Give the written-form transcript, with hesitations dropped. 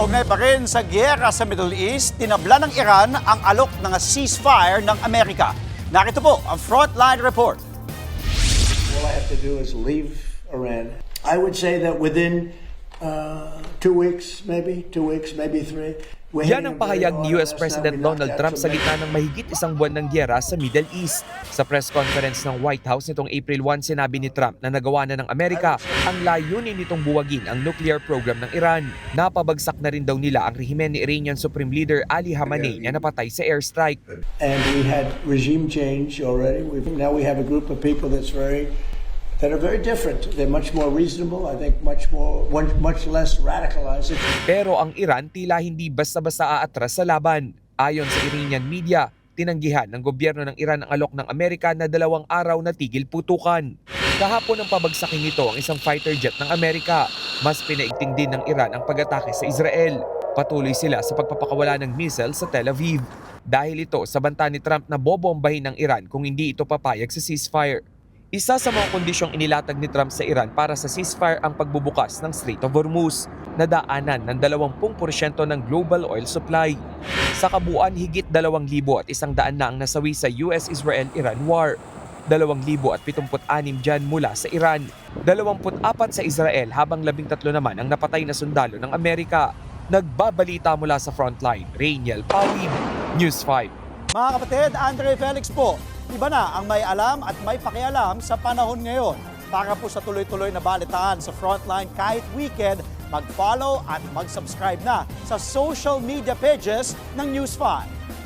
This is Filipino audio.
Kaugnay pa rin sa giyera sa Middle East, tinabla ng Iran ang alok ng ceasefire ng Amerika. Narito po ang Frontline Report. All I have to do is leave Iran. I would say that within 2 weeks, maybe 3. Yan ang pahayag ni US President Donald Trump sa gitna ng mahigit isang buwan ng giyera sa Middle East. Sa press conference ng White House nitong April 1, sinabi ni Trump na nagawa na ng Amerika ang layunin nitong buwagin ang nuclear program ng Iran. Napabagsak na rin daw nila ang rehimen ni Iranian Supreme Leader Ali Khamenei na napatay sa airstrike. And we had regime change already. Now we have a group of people that are very different. They're much more reasonable, I think much less radicalized. Pero ang Iran tila hindi basta-basta aatras sa laban. Ayon sa Iranian media, tinanggihan ng gobyerno ng Iran ang alok ng Amerika na 2 araw na tigil putukan. Kahapon ang pabagsakin nito ang isang fighter jet ng Amerika. Mas pinaigting din ng Iran ang pag-atake sa Israel. Patuloy sila sa pagpapakawala ng missile sa Tel Aviv. Dahil ito sa banta ni Trump na bobombahin ng Iran kung hindi ito papayag sa ceasefire. Isa sa mga kondisyong inilatag ni Trump sa Iran para sa ceasefire ang pagbubukas ng Strait of Hormuz na daanan ng 20% ng global oil supply. Sa kabuuan, higit 2,100 na ang nasawi sa US-Israel-Iran war. 2,076 dyan mula sa Iran, 24 sa Israel habang 13 naman ang napatay na sundalo ng Amerika. Nagbabalita mula sa Frontline, Rainiel Pawid, News 5. Mga kapatid, Andre Felix po. Iba na ang may alam at may pakialam sa panahon ngayon. Para po sa tuloy-tuloy na balitaan sa Frontline kahit weekend, mag-follow at mag-subscribe na sa social media pages ng News 5.